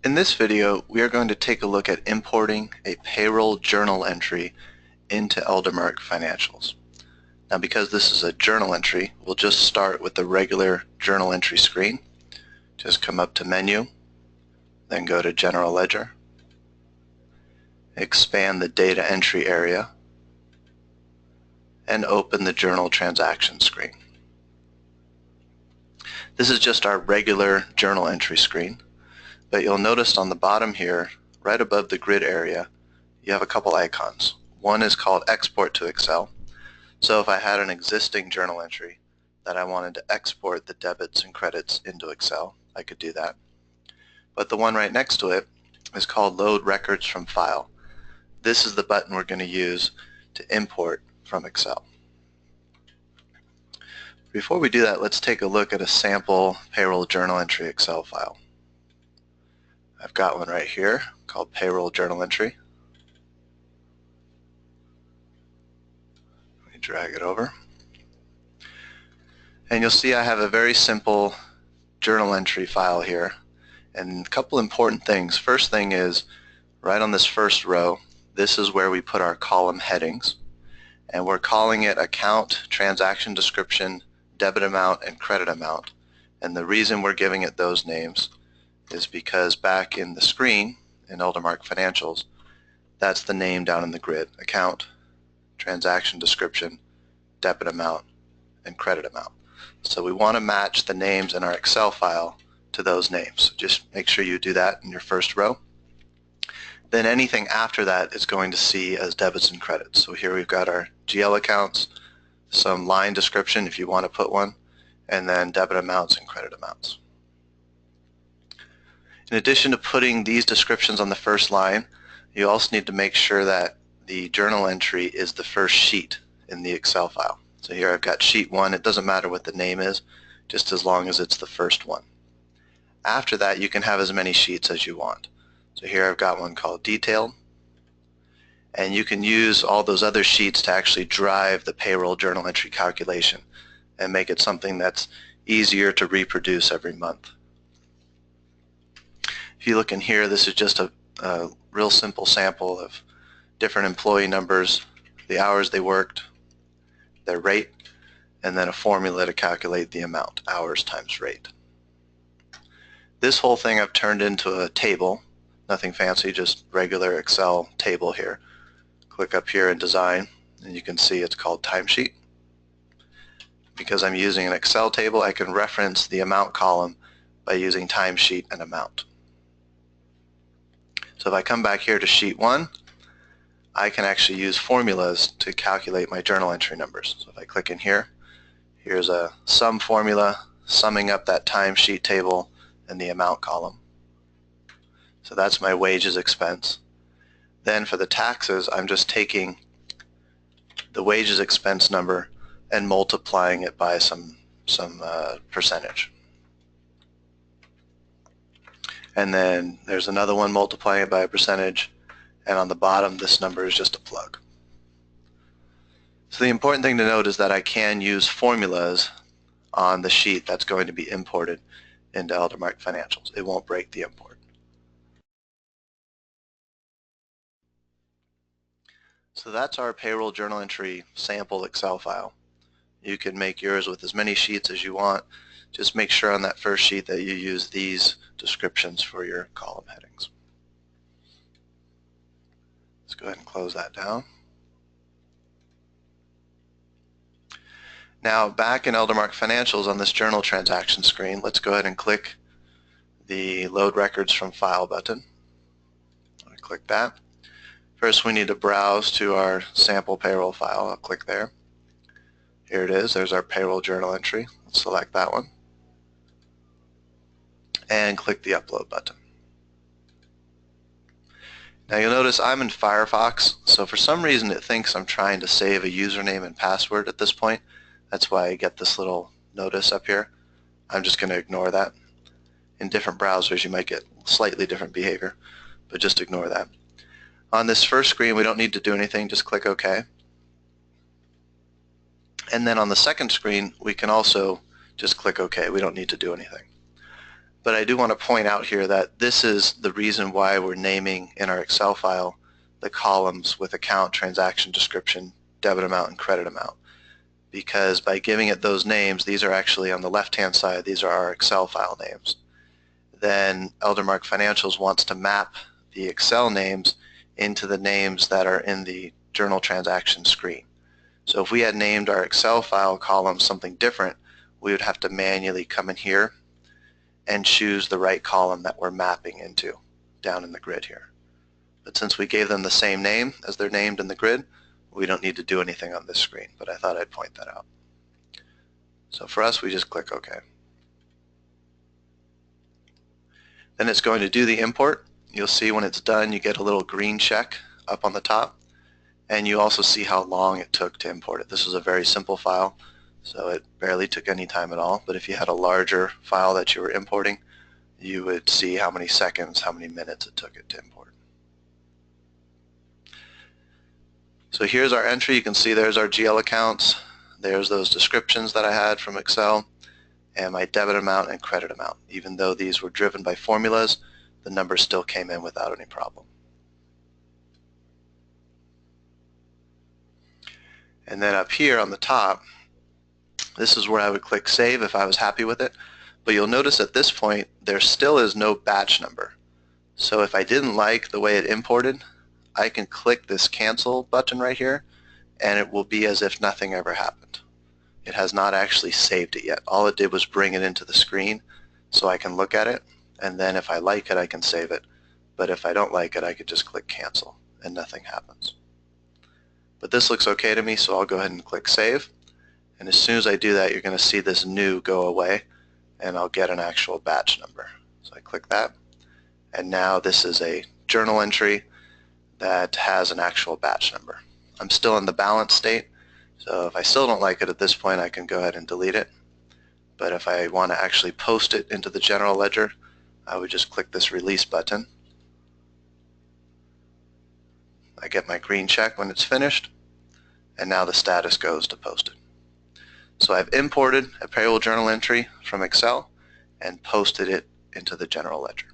In this video, we are going to take a look at importing a payroll journal entry into Eldermark Financials. Now, because this is a journal entry, we'll just start with the regular journal entry screen. Just come up to Menu, then go to General Ledger, expand the data entry area, and open the journal transaction screen. This is just our regular journal entry screen. But you'll notice on the bottom here, right above the grid area, you have a couple icons. One is called Export to Excel. So if I had an existing journal entry that I wanted to export the debits and credits into Excel, I could do that. But the one right next to it is called Load Records from File. This is the button we're going to use to import from Excel. Before we do that, let's take a look at a sample payroll journal entry Excel file. I've got one right here called Payroll Journal Entry. Let me drag it over. And you'll see I have a very simple journal entry file here. And a couple important things. First thing is, right on this first row, this is where we put our column headings. And we're calling it Account, Transaction Description, Debit Amount, and Credit Amount. And the reason we're giving it those names is because back in the screen in Eldermark Financials, that's the name down in the grid: Account, Transaction Description, Debit Amount, and Credit Amount. So we want to match the names in our Excel file to those names. So just make sure you do that in your first row. Then anything after that is going to see as debits and credits. So here we've got our GL accounts, some line description if you want to put one, and then debit amounts and credit amounts. In addition to putting these descriptions on the first line, you also need to make sure that the journal entry is the first sheet in the Excel file. So here I've got sheet 1. It doesn't matter what the name is, just as long as it's the first one. After that, you can have as many sheets as you want. So here I've got one called Detailed, and you can use all those other sheets to actually drive the payroll journal entry calculation and make it something that's easier to reproduce every month. If you look in here, this is just a real simple sample of different employee numbers, the hours they worked, their rate, and then a formula to calculate the amount, hours times rate. This whole thing I've turned into a table, nothing fancy, just regular Excel table here. Click up here in Design, and you can see it's called Timesheet. Because I'm using an Excel table, I can reference the amount column by using Timesheet and Amount. So if I come back here to sheet 1, I can actually use formulas to calculate my journal entry numbers. So if I click in here, here's a sum formula summing up that timesheet table and the amount column. So that's my wages expense. Then for the taxes, I'm just taking the wages expense number and multiplying it by some percentage. And then there's another one multiplying it by a percentage, and on the bottom this number is just a plug. So the important thing to note is that I can use formulas on the sheet that's going to be imported into Eldermark Financials. It won't break the import. So that's our payroll journal entry sample Excel file. You can make yours with as many sheets as you want. Just make sure on that first sheet that you use these descriptions for your column headings. Let's go ahead and close that down. Now back in Eldermark Financials on this journal transaction screen, let's go ahead and click the Load Records from File button. I'll click that. First we need to browse to our sample payroll file. I'll click there. Here it is. There's our payroll journal entry. Let's select that one and click the Upload button. Now you'll notice I'm in Firefox, so for some reason it thinks I'm trying to save a username and password at this point. That's why I get this little notice up here. I'm just going to ignore that. In different browsers you might get slightly different behavior, but just ignore that. On this first screen we don't need to do anything, just click OK. And then on the second screen we can also just click OK. We don't need to do anything. But I do want to point out here that this is the reason why we're naming in our Excel file the columns with account, transaction description, debit amount, and credit amount. Because by giving it those names, these are actually on the left-hand side, these are our Excel file names. Then Eldermark Financials wants to map the Excel names into the names that are in the journal transaction screen. So if we had named our Excel file column something different, we would have to manually come in here and choose the right column that we're mapping into down in the grid here. But since we gave them the same name as they're named in the grid, we don't need to do anything on this screen, but I thought I'd point that out. So for us, we just click OK. Then it's going to do the import. You'll see when it's done, you get a little green check up on the top, and you also see how long it took to import it. This was a very simple file, so it barely took any time at all. But if you had a larger file that you were importing, you would see how many seconds, how many minutes it took it to import. So here's our entry. You can see there's our GL accounts. There's those descriptions that I had from Excel, and my debit amount and credit amount. Even though these were driven by formulas, the numbers still came in without any problem. And then up here on the top, this is where I would click Save if I was happy with it. But you'll notice at this point, there still is no batch number. So if I didn't like the way it imported, I can click this Cancel button right here, and it will be as if nothing ever happened. It has not actually saved it yet. All it did was bring it into the screen so I can look at it, and then if I like it, I can save it. But if I don't like it, I could just click Cancel, and nothing happens. But this looks okay to me, so I'll go ahead and click Save. And as soon as I do that, you're going to see this new go away, and I'll get an actual batch number. So I click that, and now this is a journal entry that has an actual batch number. I'm still in the balance state, so if I still don't like it at this point, I can go ahead and delete it. But if I want to actually post it into the general ledger, I would just click this Release button. I get my green check when it's finished, and now the status goes to Posted. So I've imported a payroll journal entry from Excel and posted it into the general ledger.